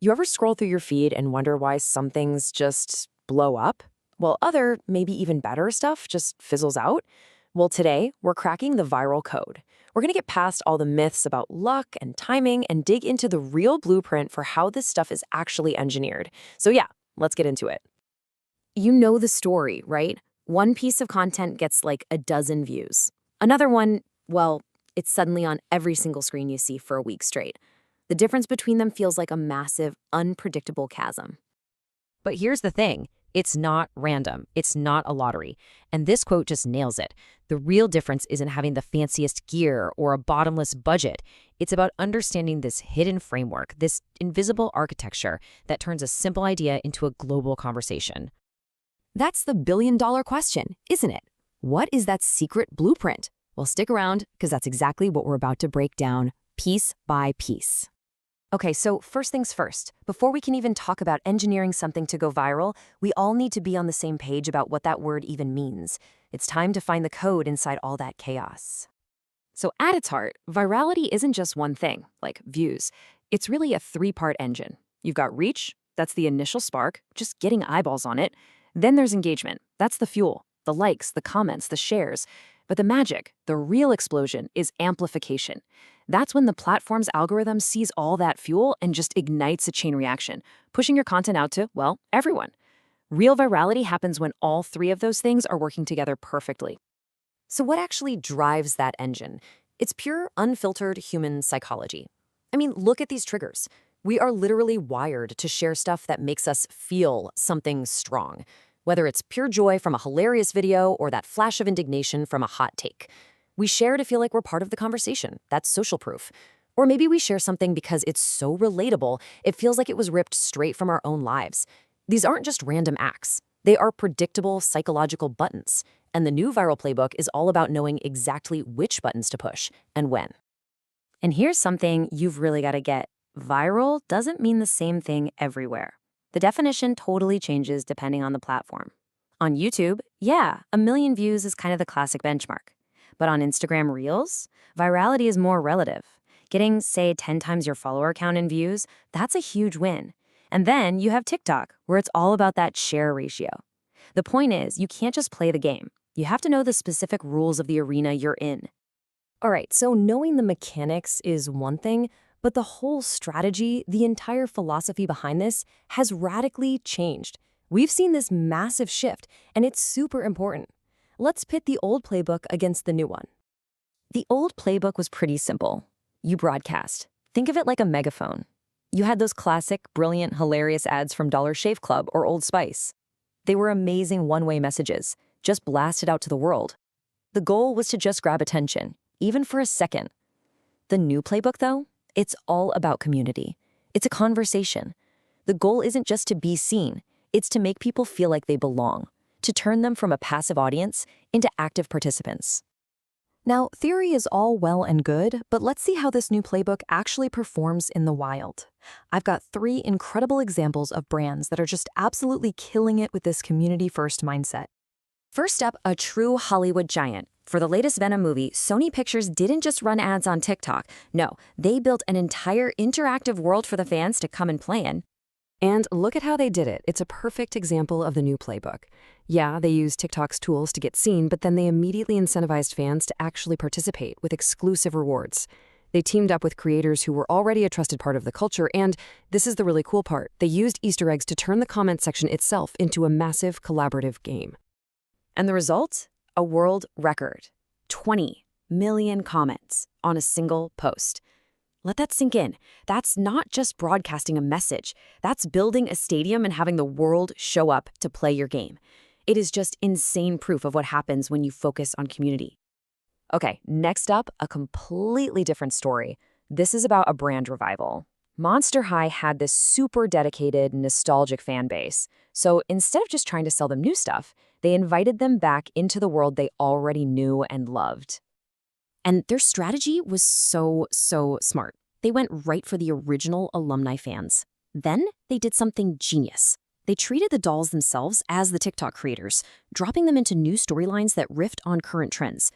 You ever scroll through your feed and wonder why some things just blow up? While other, maybe even better stuff just fizzles out? Well, today, we're cracking the viral code. We're going to get past all the myths about luck and timing and dig into the real blueprint for how this stuff is actually engineered. So, yeah, let's get into it. You know the story, right? One piece of content gets like a dozen views. Another one, well, it's suddenly on every single screen you see for a week straight. The difference between them feels like a massive, unpredictable chasm. But here's the thing. It's not random. It's not a lottery. And this quote just nails it. The real difference isn't having the fanciest gear or a bottomless budget. It's about understanding this hidden framework, this invisible architecture that turns a simple idea into a global conversation. That's the billion-dollar question, isn't it? What is that secret blueprint? Well, stick around, because that's exactly what we're about to break down piece by piece. Okay, so first things first. Before we can even talk about engineering something to go viral, we all need to be on the same page about what that word even means. It's time to find the code inside all that chaos. So at its heart, virality isn't just one thing, like views. It's really a three-part engine. You've got reach, that's the initial spark, just getting eyeballs on it. Then there's engagement, that's the fuel, the likes, the comments, the shares. But the magic, the real explosion, is amplification. That's when the platform's algorithm sees all that fuel and just ignites a chain reaction, pushing your content out to, well, everyone. Real virality happens when all three of those things are working together perfectly. So what actually drives that engine? It's pure, unfiltered human psychology. I mean, look at these triggers. We are literally wired to share stuff that makes us feel something strong, whether it's pure joy from a hilarious video or that flash of indignation from a hot take. We share to feel like we're part of the conversation. That's social proof. Or maybe we share something because it's so relatable, it feels like it was ripped straight from our own lives. These aren't just random acts. They are predictable psychological buttons. And the new viral playbook is all about knowing exactly which buttons to push and when. And here's something you've really got to get. Viral doesn't mean the same thing everywhere. The definition totally changes depending on the platform. On YouTube, yeah, 1 million views is kind of the classic benchmark. But on Instagram Reels, virality is more relative. Getting, say, 10 times your follower count in views, that's a huge win. And then you have TikTok, where it's all about that share ratio. The point is, you can't just play the game. You have to know the specific rules of the arena you're in. All right, so knowing the mechanics is one thing, but the whole strategy, the entire philosophy behind this, has radically changed. We've seen this massive shift, and it's super important. Let's pit the old playbook against the new one. The old playbook was pretty simple. You broadcast. Think of it like a megaphone. You had those classic, brilliant, hilarious ads from Dollar Shave Club or Old Spice. They were amazing one-way messages, just blasted out to the world. The goal was to just grab attention, even for a second. The new playbook, though, it's all about community. It's a conversation. The goal isn't just to be seen, it's to make people feel like they belong, to turn them from a passive audience into active participants. Now, theory is all well and good, but let's see how this new playbook actually performs in the wild. I've got 3 incredible examples of brands that are just absolutely killing it with this community-first mindset. First up, a true Hollywood giant. For the latest Venom movie, Sony Pictures didn't just run ads on TikTok. No, they built an entire interactive world for the fans to come and play in. And look at how they did it. It's a perfect example of the new playbook. Yeah, they used TikTok's tools to get seen, but then they immediately incentivized fans to actually participate with exclusive rewards. They teamed up with creators who were already a trusted part of the culture, and this is the really cool part, they used Easter eggs to turn the comment section itself into a massive collaborative game. And the result? A world record. 20 million comments on a single post. Let that sink in. That's not just broadcasting a message. That's building a stadium and having the world show up to play your game. It is just insane proof of what happens when you focus on community. Okay, next up, a completely different story. This is about a brand revival. Monster High had this super dedicated, nostalgic fan base. So instead of just trying to sell them new stuff, they invited them back into the world they already knew and loved. And their strategy was so smart. They went right for the original alumni fans. Then they did something genius. They treated the dolls themselves as the TikTok creators, dropping them into new storylines that riffed on current trends.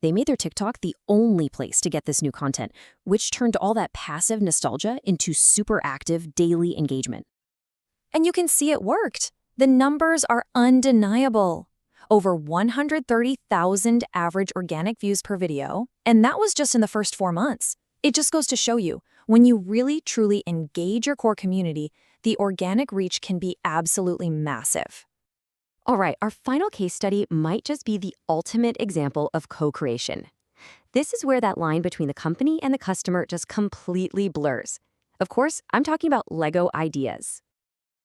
They made their TikTok the only place to get this new content, which turned all that passive nostalgia into super active daily engagement. And you can see it worked. The numbers are undeniable. Over 130,000 average organic views per video, and that was just in the first 4 months. It just goes to show you, when you really truly engage your core community, the organic reach can be absolutely massive. All right, our final case study might just be the ultimate example of co-creation. This is where that line between the company and the customer just completely blurs. Of course, I'm talking about Lego Ideas.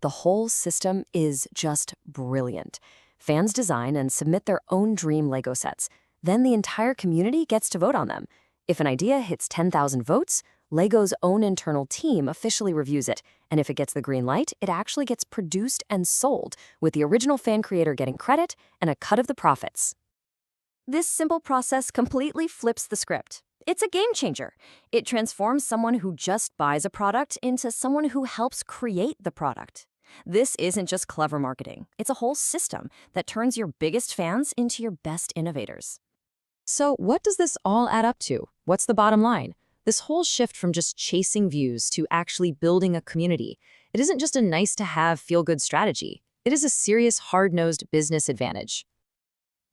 The whole system is just brilliant. Fans design and submit their own dream Lego sets. Then the entire community gets to vote on them. If an idea hits 10,000 votes, Lego's own internal team officially reviews it, and if it gets the green light, it actually gets produced and sold, with the original fan creator getting credit and a cut of the profits. This simple process completely flips the script. It's a game changer. It transforms someone who just buys a product into someone who helps create the product. This isn't just clever marketing. It's a whole system that turns your biggest fans into your best innovators. So what does this all add up to? What's the bottom line? This whole shift from just chasing views to actually building a community, it isn't just a nice-to-have feel-good strategy. It is a serious, hard-nosed business advantage.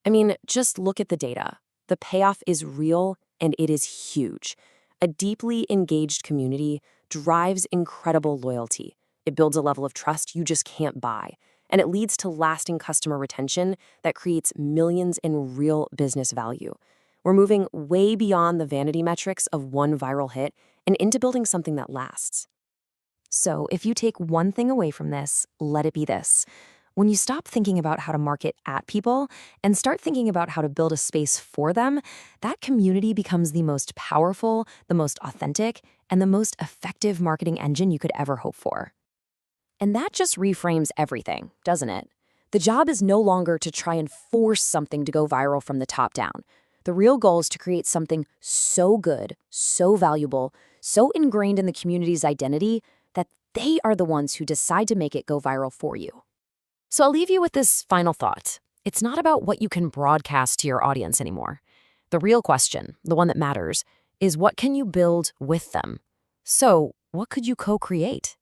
I mean, just look at the data. The payoff is real, and it is huge. A deeply engaged community drives incredible loyalty. It builds a level of trust you just can't buy, and it leads to lasting customer retention that creates millions in real business value. We're moving way beyond the vanity metrics of one viral hit and into building something that lasts. So if you take one thing away from this, let it be this. When you stop thinking about how to market at people and start thinking about how to build a space for them, that community becomes the most powerful, the most authentic, and the most effective marketing engine you could ever hope for. And that just reframes everything, doesn't it? The job is no longer to try and force something to go viral from the top down. The real goal is to create something so good, so valuable, so ingrained in the community's identity that they are the ones who decide to make it go viral for you. So I'll leave you with this final thought. It's not about what you can broadcast to your audience anymore. The real question, the one that matters, is what can you build with them? So what could you co-create?